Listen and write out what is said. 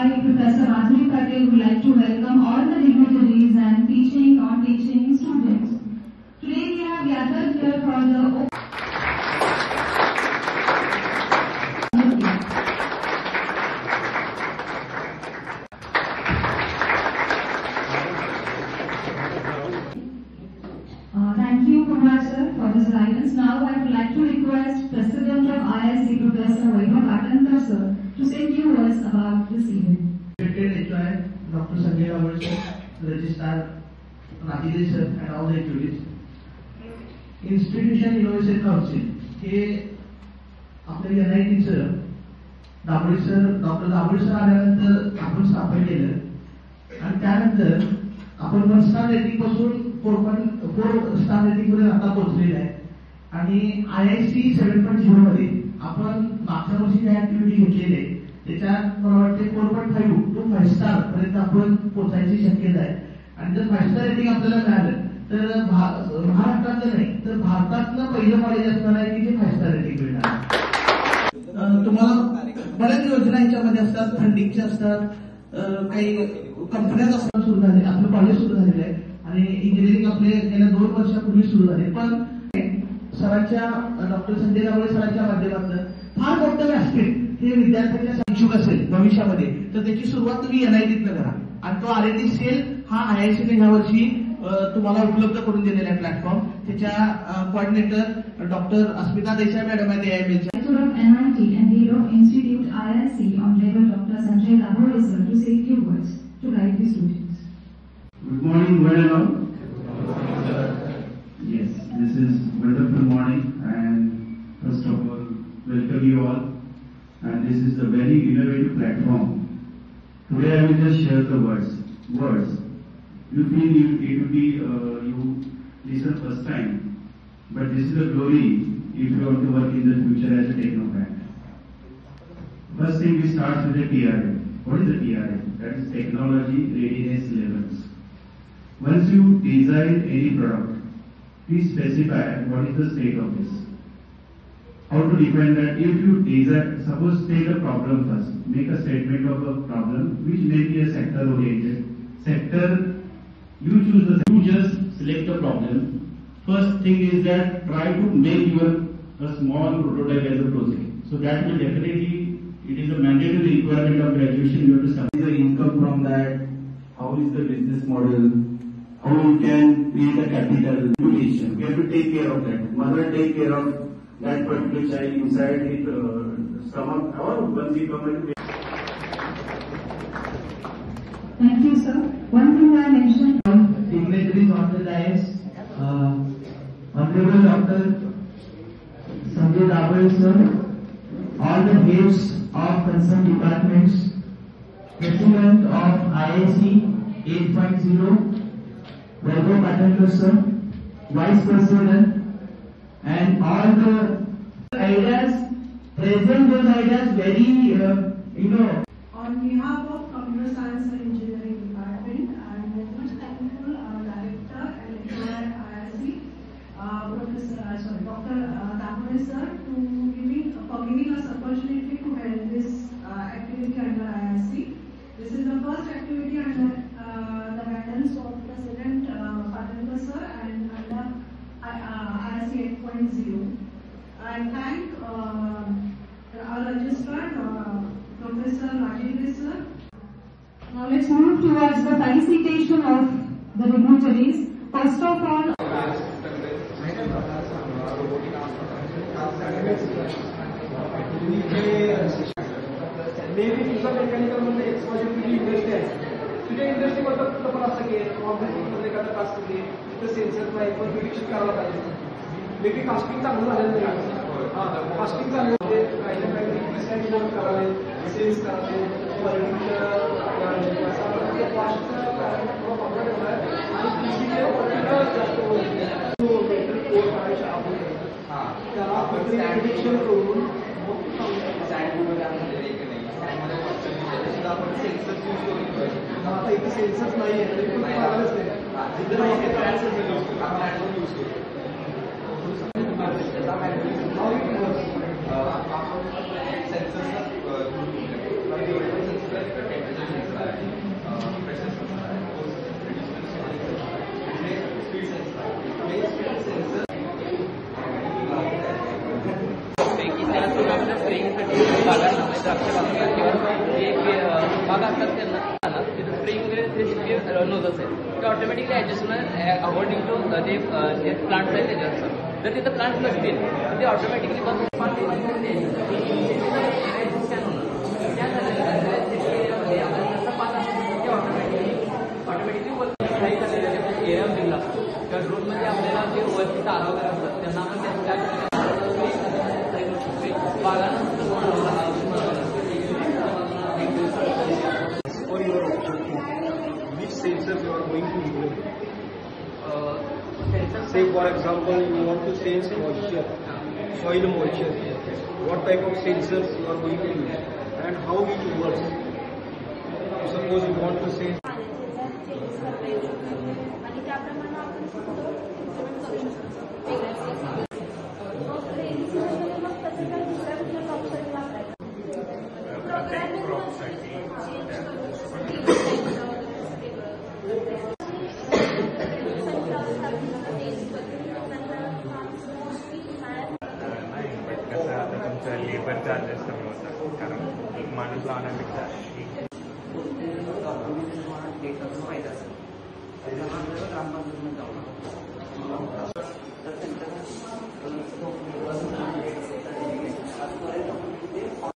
I, Professor Madhuri Patel, would like to welcome all the dignitaries and teaching, non-teaching students. Today we have gathered here for the thank you, Kumar sir, for this guidance. Now I would like to request President of IISc, Professor Vaibhav Atandkar sir, to say a few words about this event. Dr. Sanjay Rawal sir, Registrar Rajidhi sir, and all the activities. Institution Innovation Council हे आपल्या NITचं doctor दाभोळे sir आल्यानंतर आपण स्थापन केलं आणि त्यानंतर आपण 1 star rating पासून 4 star rating मध्ये आता पोहोचलेले आहे आणि IISc 7.0 मध्ये आपण मागच्या वर्षी ज्या ऍक्टिव्हिटी घेतलेली आहे त्याच्यात मला वाटते 4.5 to 5 स्टार पर्यंत आपण पोहोचायची शक्यता आहे आणि जर 5 स्टार रेटिंग आपल्याला मिळालं तर महाराष्ट्रातलं नाही तर भारतातलं पहिलं कॉलेज असणार आहे की जे 5 स्टार रेटिंग मिळणार. तुम्हाला बऱ्याच योजना याच्यामध्ये असतात, फंडिंगच्या असतात, काही कंपन्या असतात सुरू झाले, आपलं कॉलेज सुरू झालेलं आहे आणि इंजिनिअरिंग आपले गेल्या 2 वर्षापूर्वी सुरू झाले. पण सरांच्या डॉक्टर संजय रावळे सरांच्या माध्यमातून फार मोठं व्यासपीठ हे विद्यार्थ्यांच्या इच्छुक असेल भविष्यामध्ये तर त्याची सुरुवात तुम्ही NIT करा आणि तो R&D सेल हा IISc ने ह्या वर्षी तुम्हाला उपलब्ध करून दिलेला आहे प्लॅटफॉर्म. त्याच्या कोऑर्डिनेटर डॉक्टर अस्मिता देसाई मॅडम आहेत AIML च्या. NIT and Head of Institute IISc Honorable Dr. Sanjay Rawal sir to say a few words to guide the students. Good morning, well and all. Yes, this is wonderful morning and first of all, welcome you all. And this is a very innovative platform. Today I will just share the words. You feel it will be, you listen first time, but this is a glory if you want to work in the future as a technocrat. First thing we start with the TRA. What is the TRA? That is Technology Readiness Levels. Once you design any product, please specify what is the state of this. How to define that? If you design, suppose take a problem first, make a statement of a problem which may be a sector oriented. Sector, you choose the, you just select the problem. First thing is that try to make your a small prototype as a project. So that will definitely, it is a mandatory requirement of graduation. You have to submit the income from that. How is the business model? How you can create a capital? Education. We have to take care of that. Mother take care of that particular child inside his stomach or once he comes into. Thank you, sir. One thing I mentioned. Dignitaries on the dais, Honorable Dr. Sanjay Rawal sir, all the heads of concerned departments, President of IISc 8.0, Vaibhav Atandkar sir, Vice President, and all the ideas, present those ideas very, On behalf of Computer Science and Engineering Department, I am very much thankful Director and Lecturer at IISc, Dr. Daphne sir, for giving us opportunity to hold this activity under IISc. This is the first activity under the guidance of President Atandkar sir and under IISc 8.0. I thank our registrar, Professor Rajidhi sir. Now let's move towards the felicitation of the dignitaries. First of all, नेहमी तुझा mechanical मध्ये exposure तुझी industry आहे. तुझ्या industry बद्दल तुला पण असं की ऑफिसमध्ये एखादा टास्क होते तिथं सेन्सरला एक पण निरीक्षण करायला पाहिजे. लेखी कास्टिंग चांगलं झालेलं नाही. कास्टिंग चांगलं म्हणजे करावे, सेल्स करावे, त्याला प्रिडिक्शन करून आता इथे सेन्सर्स नाही आहे तरी पण करायलाच नाही. भाग असतात त्यांना तिथं स्प्रिंग वगैरे नोज असेल ते ऑटोमॅटिकली ॲडजस्टमेंट अकॉर्डिंग टू ते प्लांट्स आहेत त्याच्यावर असतात. जर तिथं प्लांट्स नसतील तर ते ऑटोमॅटिकली बघून स्कॅन होणार. स्कॅन झाल्यानंतर जसं पान असेल ते ऑटोमॅटिकली वरती काही झालेलं एरिया दिला असतो. त्या ड्रोनमध्ये आपल्याला जे वरती तारा वगैरे असतात त्यांना आपण त्या which sensors you are going to implement? Say for example, you want to sense moisture, soil moisture. What type of sensors you are going to use and how it works? Suppose you want to sense. Labour charges कमी होतात कारण एक माणूस लावण्यापेक्षा फायदा